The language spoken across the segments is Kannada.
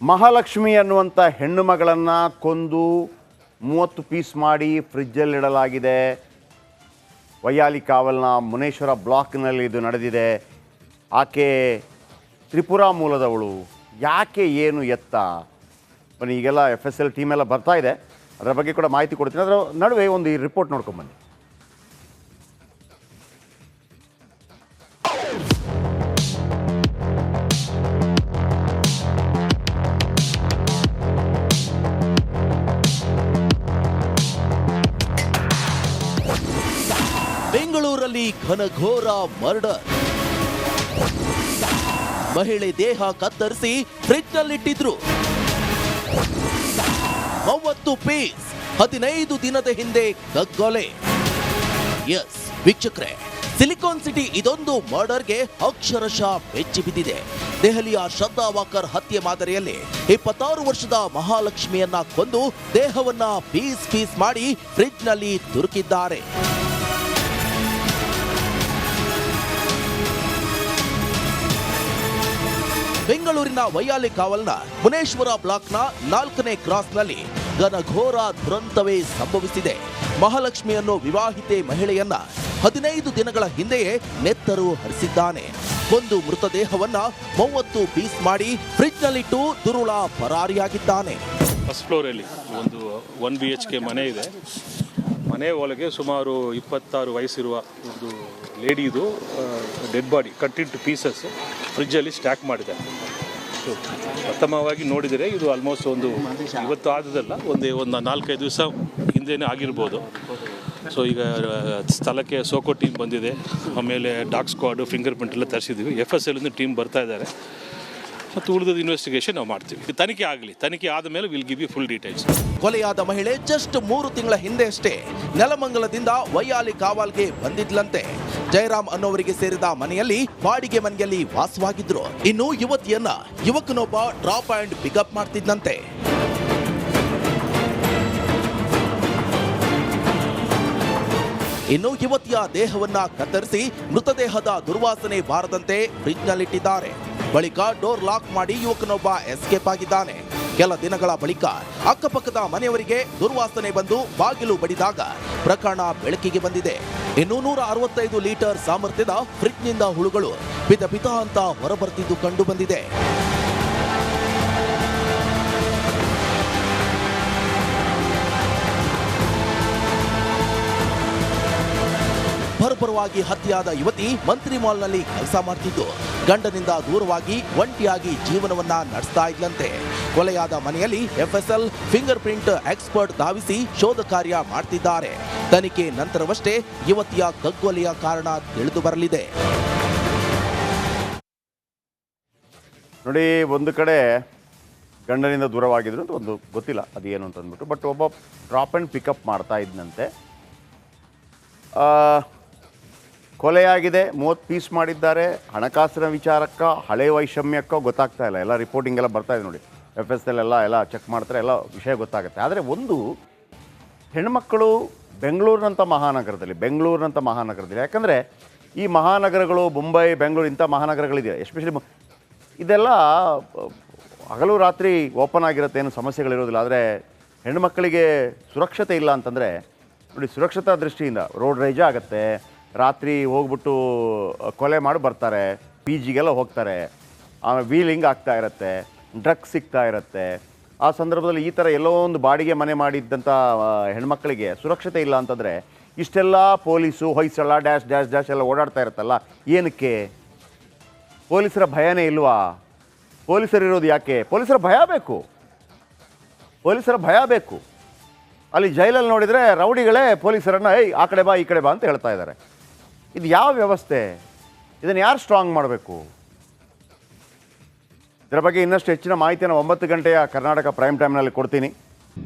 ಮಹಾಲಕ್ಷ್ಮಿ ಅನ್ನುವಂಥ ಹೆಣ್ಣು ಮಗಳನ್ನು ಕೊಂದು 30 ಪೀಸ್ ಮಾಡಿ ಫ್ರಿಜ್ಜಲ್ಲಿಡಲಾಗಿದೆ. ವೈಯಾಲಿ ಕಾವಲ್ನ ಮುನೇಶ್ವರ ಬ್ಲಾಕ್ನಲ್ಲಿ ಇದು ನಡೆದಿದೆ. ಆಕೆ ತ್ರಿಪುರಾ ಮೂಲದವಳು. ಯಾಕೆ ಏನು ಎತ್ತ ಬನ್ನಿ, ಈಗೆಲ್ಲ FSL ಟೀಮೆಲ್ಲ ಬರ್ತಾ ಇದೆ, ಅದರ ಬಗ್ಗೆ ಕೂಡ ಮಾಹಿತಿ ಕೊಡ್ತೀನಿ. ಅದರ ನಡುವೆ ಒಂದು ಈ ರಿಪೋರ್ಟ್ ನೋಡ್ಕೊಂಬನ್ನಿ. ಬೆಂಗಳೂರಲ್ಲಿ ಘನಘೋರ ಮರ್ಡರ್. ಮಹಿಳೆ ದೇಹ ಕತ್ತರಿಸಿ ಫ್ರಿಡ್ಜ್ನಲ್ಲಿಟ್ಟಿದ್ರು. 30 ಪೀಸ್ 15 ದಿನದ ಹಿಂದೆ ಕಗ್ಗೊಲೆ. ಎಸ್ ವೀಕ್ಷಕರೇ, ಸಿಲಿಕಾನ್ ಸಿಟಿ ಇದೊಂದು ಮರ್ಡರ್ಗೆ ಅಕ್ಷರಶಃ ಬೆಚ್ಚಿ ಬಿದ್ದಿದೆ. ದೆಹಲಿಯ ಶ್ರದ್ಧಾ ವಾಕರ್ ಹತ್ಯೆ ಮಾದರಿಯಲ್ಲಿ 26 ವರ್ಷದ ಮಹಾಲಕ್ಷ್ಮಿಯನ್ನ ಕೊಂದು ದೇಹವನ್ನ ಪೀಸ್ ಪೀಸ್ ಮಾಡಿ ಫ್ರಿಡ್ಜ್ನಲ್ಲಿ ತುರುಕಿದ್ದಾರೆ. ಬೆಂಗಳೂರಿನ ವೈಯಾಲಿ ಕಾವಲ್ನ ಮುನೇಶ್ವರ ಬ್ಲಾಕ್ನ 4ನೇ ಕ್ರಾಸ್ನಲ್ಲಿ ಘನಘೋರ ದುರಂತವೇ ಸಂಭವಿಸಿದೆ. ಮಹಾಲಕ್ಷ್ಮಿಯನ್ನು ವಿವಾಹಿತೆ ಮಹಿಳೆಯನ್ನ 15 ದಿನಗಳ ಹಿಂದೆಯೇ ನೆತ್ತರು ಹರಿಸಿದ್ದಾನೆ. ಒಂದು ಮೃತದೇಹವನ್ನ 30 ಪೀಸ್ ಮಾಡಿ ಫ್ರಿಡ್ಜ್ನಲ್ಲಿಟ್ಟು ದುರುಳ ಪರಾರಿಯಾಗಿದ್ದಾನೆ. ಫಸ್ಟ್ ಫ್ಲೋರಲ್ಲಿ ಒಂದು 1 BHK ಮನೆ ಇದೆ. ಮನೆ ಒಳಗೆ ಸುಮಾರು 26 ವಯಸ್ಸಿರುವ ಒಂದು ಲೇಡಿದು dead body cut into pieces ಫ್ರಿಜ್ಜಲ್ಲಿ ಸ್ಟ್ಯಾಕ್ ಮಾಡಿದೆ. ಪ್ರಥಮವಾಗಿ ನೋಡಿದರೆ ಇದು ಆಲ್ಮೋಸ್ಟ್ ಒಂದು ಇವತ್ತು ಆದದಲ್ಲ, ಒಂದು 4-5 ದಿವಸ ಹಿಂದೆನೇ ಆಗಿರ್ಬೋದು. ಸೊ ಈಗ ಸ್ಥಳಕ್ಕೆ ಸೋಕೋ ಟೀಮ್ ಬಂದಿದೆ, ಆಮೇಲೆ ಡಾಗ್ ಸ್ಕ್ವಾಡು ಫಿಂಗರ್ ಪ್ರಿಂಟ್ ಎಲ್ಲ ತರಿಸಿದ್ದೀವಿ. FSL ಟೀಮ್ ಬರ್ತಾ ಇದ್ದಾರೆ ಮತ್ತು ಉಳಿದ ಇನ್ವೆಸ್ಟಿಗೇಷನ್ ನಾವು ಮಾಡ್ತೀವಿ. ತನಿಖೆ ಆಗಲಿ, ತನಿಖೆ ಆದ ಮೇಲೆ will give you full details. ಕೊಲೆಯಾದ ಮಹಿಳೆ ಜಸ್ಟ್ 3 ತಿಂಗಳ ಹಿಂದೆ ಅಷ್ಟೇ ನೆಲಮಂಗಲದಿಂದ ವೈಯಾಲಿ ಕಾವಲ್ಗೆ ಬಂದಿದ್ಲಂತೆ. ಜಯರಾಮ್ ಅನ್ನೋವರಿಗೆ ಸೇರಿದ ಮನೆಯಲ್ಲಿ ಬಾಡಿಗೆ ಮನೆಯಲ್ಲಿ ವಾಸವಾಗಿದ್ರು. ಇನ್ನು ಯುವತಿಯನ್ನ ಯುವಕನೊಬ್ಬ ಡ್ರಾಪ್ ಅಂಡ್ ಪಿಕಪ್ ಮಾಡ್ತಿದ್ದಂತೆ. ಇನ್ನು ಯುವತಿಯ ದೇಹವನ್ನ ಕತ್ತರಿಸಿ ಮೃತದೇಹದ ದುರ್ವಾಸನೆ ಬಾರದಂತೆ ಫ್ರಿಡ್ಜ್ನಲ್ಲಿಟ್ಟಿದ್ದಾರೆ. ಬಳಿಕ ಡೋರ್ ಲಾಕ್ ಮಾಡಿ ಯುವಕನೊಬ್ಬ ಎಸ್ಕೇಪ್ ಆಗಿದ್ದಾನೆ. ಕೆಲ ದಿನಗಳ ಬಳಿಕ ಅಕ್ಕಪಕ್ಕದ ಮನೆಯವರಿಗೆ ದುರ್ವಾಸನೆ ಬಂದು ಬಾಗಿಲು ಬಡಿದಾಗ ಪ್ರಕರಣ ಬೆಳಕಿಗೆ ಬಂದಿದೆ. ಇನ್ನು 165 ಲೀಟರ್ ಸಾಮರ್ಥ್ಯದ ಫ್ರಿಡ್ಜ್ನಿಂದ ಹುಳುಗಳು ಪಿತ ಪಿತ ಅಂತ ಹೊರಬರ್ತಿದ್ದು ಕಂಡು ಬಂದಿದೆ. ಬರ್ಬರವಾಗಿ ಹತ್ಯೆಯಾದ ಯುವತಿ ಮಂತ್ರಿ ಮಾಲ್ನಲ್ಲಿ ಕೆಲಸ ಮಾಡ್ತಿದ್ದು ಗಂಡನಿಂದ ದೂರವಾಗಿ ಒಂಟಿಯಾಗಿ ಜೀವನವನ್ನ ನಡೆಸ್ತಾ ಇದ್ಲಂತೆ. ಕೊಲೆಯಾದ ಮನೆಯಲ್ಲಿ FSL ಫಿಂಗರ್ ಪ್ರಿಂಟ್ ಎಕ್ಸ್ಪರ್ಟ್ ಧಾವಿಸಿ ಶೋಧ ಕಾರ್ಯ ಮಾಡ್ತಿದ್ದಾರೆ. ತನಿಖೆ ನಂತರವಷ್ಟೇ ಯುವತಿಯ ಕಗ್ಗೊಲೆಯ ಕಾರಣ ತಿಳಿದು ಬರಲಿದೆ. ನೋಡಿ, ಒಂದು ಕಡೆ ಗಂಡನಿಂದ ದೂರವಾಗಿದ್ರು ಅಂತ ಒಂದು ಗೊತ್ತಿಲ್ಲ ಅದೇನು ಅಂತ ಅಂದ್ಬಿಟ್ಟು, ಬಟ್ ಒಬ್ಬ ಡ್ರಾಪ್ ಆ್ಯಂಡ್ ಪಿಕಪ್ ಮಾಡ್ತಾ ಇದ್ದಂತೆ. ಕೊಲೆಯಾಗಿದೆ, 30 ಪೀಸ್ ಮಾಡಿದ್ದಾರೆ. ಹಣಕಾಸಿನ ವಿಚಾರಕ್ಕ ಹಳೆ ವೈಷಮ್ಯಕ್ಕೋ ಗೊತ್ತಾಗ್ತಾ ಇಲ್ಲ. ಎಲ್ಲ ರಿಪೋರ್ಟಿಂಗ್ ಎಲ್ಲ ಬರ್ತಾ ಇದೆ ನೋಡಿ, FSL ಎಲ್ಲ ಚೆಕ್ ಮಾಡ್ತಾರೆ, ಎಲ್ಲ ವಿಷಯ ಗೊತ್ತಾಗುತ್ತೆ. ಆದರೆ ಒಂದು ಹೆಣ್ಮಕ್ಕಳು ಬೆಂಗಳೂರಿನಂಥ ಮಹಾನಗರದಲ್ಲಿ, ಯಾಕಂದರೆ ಈ ಮಹಾನಗರಗಳು ಮುಂಬೈ, ಬೆಂಗಳೂರು ಇಂಥ ಮಹಾನಗರಗಳಿದೆ, ಎಸ್ಪೆಷಲಿ ಇದೆಲ್ಲ ಹಗಲು ರಾತ್ರಿ ಓಪನ್ ಆಗಿರುತ್ತೆ, ಏನು ಸಮಸ್ಯೆಗಳಿರೋದಿಲ್ಲ. ಆದರೆ ಹೆಣ್ಮಕ್ಕಳಿಗೆ ಸುರಕ್ಷತೆ ಇಲ್ಲ ಅಂತಂದರೆ ನೋಡಿ, ಸುರಕ್ಷತಾ ದೃಷ್ಟಿಯಿಂದ ರೋಡ್ ರೈಜ್ ಆಗುತ್ತೆ, ರಾತ್ರಿ ಹೋಗ್ಬಿಟ್ಟು ಕೊಲೆ ಮಾಡಿ ಬರ್ತಾರೆ, PGಗೆಲ್ಲ ಹೋಗ್ತಾರೆ, ಆಮೇಲೆ ವೀಲಿಂಗ್ ಆಗ್ತಾ ಇರುತ್ತೆ, ಡ್ರಗ್ಸ್ ಸಿಗ್ತಾ ಇರುತ್ತೆ. ಆ ಸಂದರ್ಭದಲ್ಲಿ ಈ ಥರ ಎಲ್ಲೋ ಒಂದು ಬಾಡಿಗೆ ಮನೆ ಮಾಡಿದ್ದಂಥ ಹೆಣ್ಮಕ್ಳಿಗೆ ಸುರಕ್ಷತೆ ಇಲ್ಲ ಅಂತಂದರೆ ಇಷ್ಟೆಲ್ಲ police Hoysala dash dash dash ಎಲ್ಲ ಓಡಾಡ್ತಾ ಇರುತ್ತಲ್ಲ, ಏನಕ್ಕೆ? ಪೊಲೀಸರ ಭಯನೇ ಇಲ್ವಾ? ಪೊಲೀಸರಿರೋದು ಯಾಕೆ? ಪೊಲೀಸರ ಭಯ ಬೇಕು. ಅಲ್ಲಿ ಜೈಲಲ್ಲಿ ನೋಡಿದರೆ ರೌಡಿಗಳೇ ಪೊಲೀಸರನ್ನು ಆ ಕಡೆ ಬಾ ಈ ಕಡೆ ಬಾ ಅಂತ ಹೇಳ್ತಾ ಇದ್ದಾರೆ. ಇದು ಯಾವ ವ್ಯವಸ್ಥೆ? ಇದನ್ನು ಯಾರು ಸ್ಟ್ರಾಂಗ್ ಮಾಡಬೇಕು? ಇದರ ಬಗ್ಗೆ ಇನ್ನಷ್ಟು ಹೆಚ್ಚಿನ ಮಾಹಿತಿಯನ್ನು 9 ಗಂಟೆಯ ಕರ್ನಾಟಕ ಪ್ರೈಮ್ ಟೈಮ್ನಲ್ಲಿ ಕೊಡ್ತೀನಿ.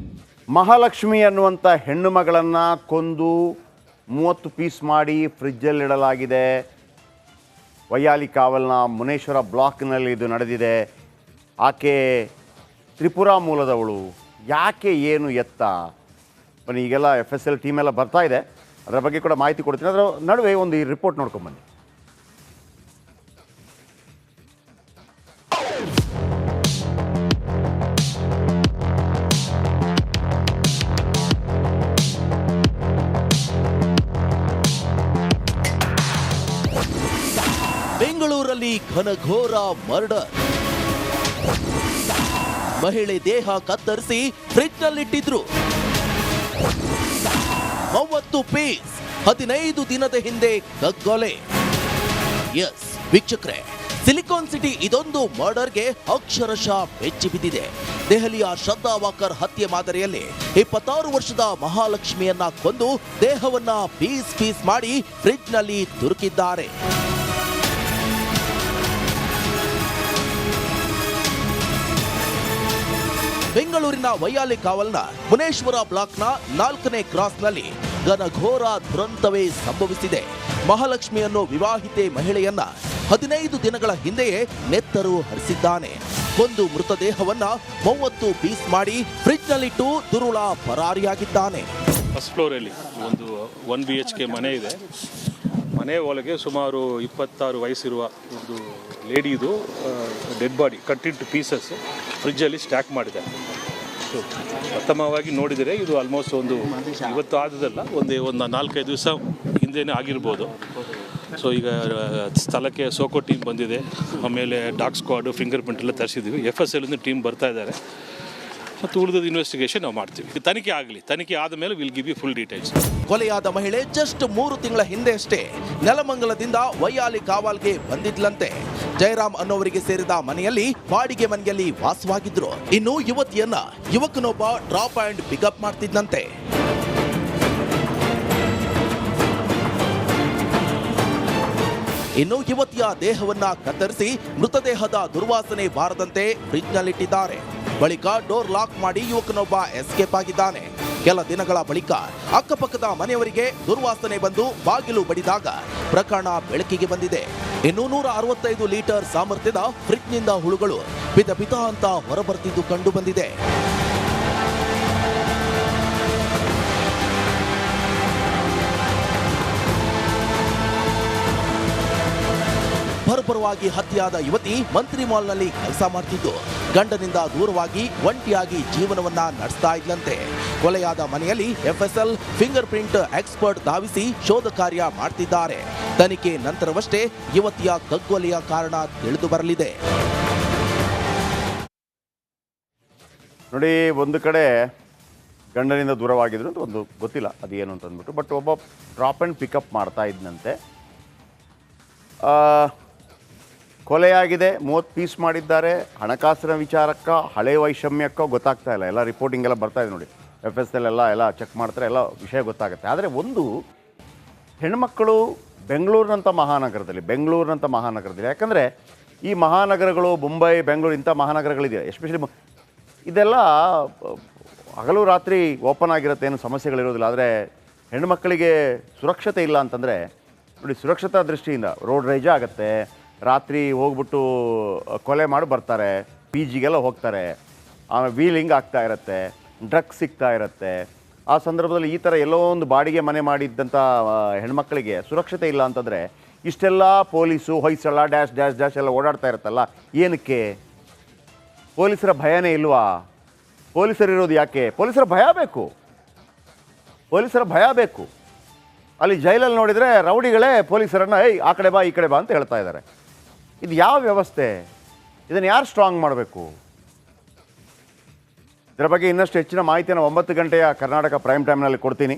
ಮಹಾಲಕ್ಷ್ಮಿ ಅನ್ನುವಂಥ ಹೆಣ್ಣು ಮಗಳನ್ನು ಕೊಂದು 30 ಪೀಸ್ ಮಾಡಿ ಫ್ರಿಜ್ಜಲ್ಲಿಡಲಾಗಿದೆ. ವೈಯಾಲಿ ಕಾವಲ್ನ ಮುನೇಶ್ವರ ಬ್ಲಾಕ್ನಲ್ಲಿ ಇದು ನಡೆದಿದೆ. ಆಕೆ ತ್ರಿಪುರಾ ಮೂಲದವಳು. ಯಾಕೆ ಏನು ಎತ್ತ ಬನ್ನಿ, ಈಗೆಲ್ಲ FSL ಟೀಮೆಲ್ಲ ಬರ್ತಾ ಇದೆ, ಅದರ ಬಗ್ಗೆ ಕೂಡ ಮಾಹಿತಿ ಕೊಡ್ತೀನಿ. ಅದರ ನಡುವೆ ಒಂದು ಈ ರಿಪೋರ್ಟ್ ನೋಡ್ಕೊಂಬನ್ನಿ. ಘನಘೋರ ಮರ್ಡರ್. ಮಹಿಳೆ ದೇಹ ಕತ್ತರಿಸಿ ಫ್ರಿಡ್ಜ್ನಲ್ಲಿಟ್ಟಿದ್ರು. 30 ಪೀಸ್ 15 ದಿನದ ಹಿಂದೆ ಕಗ್ಗೊಲೆ. ಎಸ್ ವೀಕ್ಷಕರೇ, ಸಿಲಿಕಾನ್ ಸಿಟಿ ಇದೊಂದು ಮರ್ಡರ್ಗೆ ಅಕ್ಷರಶಃ ಬೆಚ್ಚಿ ಬಿದ್ದಿದೆ. ದೆಹಲಿಯ ಶ್ರದ್ಧಾ ವಾಕರ್ ಹತ್ಯೆ ಮಾದರಿಯಲ್ಲಿ 26 ವರ್ಷದ ಮಹಾಲಕ್ಷ್ಮಿಯನ್ನ ಕೊಂದು ದೇಹವನ್ನ ಪೀಸ್ ಮಾಡಿ ಫ್ರಿಡ್ಜ್ನಲ್ಲಿ ತುರುಕಿದ್ದಾರೆ. ಬೆಂಗಳೂರಿನ ವೈಯಾಲಿ ಕಾವಲ್ನ ಮುನೇಶ್ವರ ಬ್ಲಾಕ್ನ 4ನೇ ಕ್ರಾಸ್ನಲ್ಲಿ ಘನಘೋರ ದುರಂತವೇ ಸಂಭವಿಸಿದೆ. ಮಹಾಲಕ್ಷ್ಮಿಯನ್ನು ವಿವಾಹಿತೆ ಮಹಿಳೆಯನ್ನ 15 ದಿನಗಳ ಹಿಂದೆಯೇ ನೆತ್ತರು ಹರಿಸಿದ್ದಾನೆ. ಒಂದು ಮೃತದೇಹವನ್ನ 30 ಪೀಸ್ ಮಾಡಿ ಫ್ರಿಡ್ಜ್ನಲ್ಲಿಟ್ಟು ದುರುಳ ಪರಾರಿಯಾಗಿದ್ದಾನೆ. ಫಸ್ಟ್ ಫ್ಲೋರಲ್ಲಿ ಒಂದು 1 BHK ಮನೆ ಇದೆ. ಮನೆ ಒಳಗೆ ಸುಮಾರು 26 ವಯಸ್ಸಿರುವ ಒಂದು ಲೇಡಿದು dead body cut into pieces ಫ್ರಿಡ್ಜಲ್ಲಿ ಸ್ಟ್ಯಾಕ್ ಮಾಡಿದ್ದಾರೆ. ಪ್ರಥಮವಾಗಿ ನೋಡಿದರೆ ಇದು ಆಲ್ಮೋಸ್ಟ್ ಇವತ್ತು ಆದದಲ್ಲ, ಒಂದು 4-5 ದಿವಸ ಹಿಂದೆನೇ ಆಗಿರ್ಬೋದು. ಸೊ ಈಗ ಸ್ಥಳಕ್ಕೆ ಸೋಕೋ ಟೀಮ್ ಬಂದಿದೆ, ಆಮೇಲೆ ಡಾಗ್ ಸ್ಕ್ವಾಡು ಫಿಂಗರ್ ಪ್ರಿಂಟ್ ಎಲ್ಲ ತರಿಸಿದ್ದೀವಿ. FSL ಟೀಮ್ ಬರ್ತಾ ಇದ್ದಾರೆ ಮತ್ತು ಉಳಿದ ಇನ್ವೆಸ್ಟಿಗೇಷನ್ ನಾವು ಮಾಡ್ತೀವಿ. ತನಿಖೆ ಆದ ಮೇಲೆ will give you full details. ಕೊಲೆಯಾದ ಮಹಿಳೆ ಜಸ್ಟ್ 3 ತಿಂಗಳ ಹಿಂದೆ ಅಷ್ಟೇ ನೆಲಮಂಗಲದಿಂದ ವೈಯಾಲಿ ಕಾವಲ್ಗೆ ಬಂದಿದ್ಲಂತೆ. ಜಯರಾಮ್ ಅನ್ನೋವರಿಗೆ ಸೇರಿದ ಮನೆಯಲ್ಲಿ ಬಾಡಿಗೆ ಮನೆಯಲ್ಲಿ ವಾಸವಾಗಿದ್ರು. ಇನ್ನು ಯುವತಿಯನ್ನ ಯುವಕನೊಬ್ಬ ಡ್ರಾಪ್ ಅಂಡ್ ಪಿಕಪ್ ಮಾಡ್ತಿದ್ದಂತೆ. ಇನ್ನು ಯುವತಿಯ ದೇಹವನ್ನ ಕತ್ತರಿಸಿ ಮೃತದೇಹದ ದುರ್ವಾಸನೆ ಬಾರದಂತೆ ಫ್ರಿಡ್ಜ್ನಲ್ಲಿಟ್ಟಿದ್ದಾರೆ. ಬಳಿಕ ಡೋರ್ ಲಾಕ್ ಮಾಡಿ ಯುವಕನೊಬ್ಬ ಎಸ್ಕೇಪ್ ಆಗಿದ್ದಾನೆ. ಕೆಲ ದಿನಗಳ ಬಳಿಕ ಅಕ್ಕಪಕ್ಕದ ಮನೆಯವರಿಗೆ ದುರ್ವಾಸನೆ ಬಂದು ಬಾಗಿಲು ಬಡಿದಾಗ ಪ್ರಕರಣ ಬೆಳಕಿಗೆ ಬಂದಿದೆ. ಇನ್ನು 165 ಲೀಟರ್ ಸಾಮರ್ಥ್ಯದ ಫ್ರಿಡ್ಜ್ನಿಂದ ಹುಳುಗಳು ಪಿತ ಅಂತ ಹೊರಬರ್ತಿದ್ದು ಕಂಡು ಬಂದಿದೆ. ಬರ್ಬರವಾಗಿ ಹತ್ಯೆಯಾದ ಯುವತಿ ಮಂತ್ರಿ ಮಾಲ್ನಲ್ಲಿ ಕೆಲಸ ಮಾಡ್ತಿದ್ದು ಗಂಡನಿಂದ ದೂರವಾಗಿ ಒಂಟಿಯಾಗಿ ಜೀವನವನ್ನ ನಡೆಸ್ತಾ ಇದ್ಲಂತೆ. ಕೊಲೆಯಾದ ಮನೆಯಲ್ಲಿ FSL ಫಿಂಗರ್ ಪ್ರಿಂಟ್ ಎಕ್ಸ್ಪರ್ಟ್ ಧಾವಿಸಿ ಶೋಧ ಕಾರ್ಯ ಮಾಡ್ತಿದ್ದಾರೆ. ತನಿಖೆ ನಂತರವಷ್ಟೇ ಯುವತಿಯ ಕಗ್ಗೊಲೆಯ ಕಾರಣ ತಿಳಿದು ಬರಲಿದೆ. ನೋಡಿ, ಒಂದು ಕಡೆ ಗಂಡನಿಂದ ದೂರವಾಗಿದ್ರು ಅಂತ ಒಂದು ಗೊತ್ತಿಲ್ಲ ಅದೇನು ಅಂತ ಅಂದ್ಬಿಟ್ಟು, ಬಟ್ ಒಬ್ಬ ಡ್ರಾಪ್ ಆ್ಯಂಡ್ ಪಿಕಪ್ ಮಾಡ್ತಾ ಇದ್ದಂತೆ. ಕೊಲೆಯಾಗಿದೆ, 30 ಪೀಸ್ ಮಾಡಿದ್ದಾರೆ. ಹಣಕಾಸಿನ ವಿಚಾರಕ್ಕ ಹಳೆ ವೈಷಮ್ಯಕ್ಕೋ ಗೊತ್ತಾಗ್ತಾ ಇಲ್ಲ. ಎಲ್ಲ ರಿಪೋರ್ಟಿಂಗ್ ಎಲ್ಲ ಬರ್ತಾ ಇದೆ ನೋಡಿ, FSL ಎಲ್ಲ ಚೆಕ್ ಮಾಡ್ತಾರೆ, ಎಲ್ಲ ವಿಷಯ ಗೊತ್ತಾಗುತ್ತೆ. ಆದರೆ ಒಂದು ಹೆಣ್ಮಕ್ಕಳು ಬೆಂಗಳೂರಿನಂಥ ಮಹಾನಗರದಲ್ಲಿ ಯಾಕಂದರೆ ಈ ಮಹಾನಗರಗಳು ಮುಂಬೈ, ಬೆಂಗಳೂರು ಇಂಥ ಮಹಾನಗರಗಳಿದೆ, ಎಸ್ಪೆಷಲಿ ಇದೆಲ್ಲ ಹಗಲು ರಾತ್ರಿ ಓಪನ್ ಆಗಿರುತ್ತೆ, ಏನು ಸಮಸ್ಯೆಗಳಿರೋದಿಲ್ಲ. ಆದರೆ ಹೆಣ್ಮಕ್ಕಳಿಗೆ ಸುರಕ್ಷತೆ ಇಲ್ಲ ಅಂತಂದರೆ ನೋಡಿ, ಸುರಕ್ಷತಾ ದೃಷ್ಟಿಯಿಂದ ರೋಡ್ ರೇಜ್ ಆಗುತ್ತೆ, ರಾತ್ರಿ ಹೋಗ್ಬಿಟ್ಟು ಕೊಲೆ ಮಾಡಿ ಬರ್ತಾರೆ, PGಗೆಲ್ಲ ಹೋಗ್ತಾರೆ, ಆಮೇಲೆ ವೀಲಿಂಗ್ ಆಗ್ತಾ ಇರುತ್ತೆ, ಡ್ರಗ್ಸ್ ಸಿಗ್ತಾ ಇರುತ್ತೆ. ಆ ಸಂದರ್ಭದಲ್ಲಿ ಈ ಥರ ಎಲ್ಲೋ ಒಂದು ಬಾಡಿಗೆ ಮನೆ ಮಾಡಿದ್ದಂಥ ಹೆಣ್ಮಕ್ಳಿಗೆ ಸುರಕ್ಷತೆ ಇಲ್ಲ ಅಂತಂದರೆ ಇಷ್ಟೆಲ್ಲ ಪೊಲೀಸು ಹೊಯ್ಸಳ ಡ್ಯಾಶ್ ಎಲ್ಲ ಓಡಾಡ್ತಾ ಇರುತ್ತಲ್ಲ, ಏನಕ್ಕೆ? ಪೊಲೀಸರ ಭಯನೇ ಇಲ್ವಾ? ಪೊಲೀಸರಿರೋದು ಯಾಕೆ? ಪೊಲೀಸರ ಭಯ ಬೇಕು. ಅಲ್ಲಿ ಜೈಲಲ್ಲಿ ನೋಡಿದರೆ ರೌಡಿಗಳೇ ಪೊಲೀಸರನ್ನು ಆ ಕಡೆ ಬಾ ಈ ಕಡೆ ಬಾ ಅಂತ ಹೇಳ್ತಾ ಇದ್ದಾರೆ. ಇದು ಯಾವ ವ್ಯವಸ್ಥೆ? ಇದನ್ನು ಯಾರು ಸ್ಟ್ರಾಂಗ್ ಮಾಡಬೇಕು? ಇದರ ಬಗ್ಗೆ ಇನ್ನಷ್ಟು ಹೆಚ್ಚಿನ ಮಾಹಿತಿಯನ್ನು 9 ಗಂಟೆಯ ಕರ್ನಾಟಕ ಪ್ರೈಮ್ ಟೈಮ್ನಲ್ಲಿ ಕೊಡ್ತೀನಿ.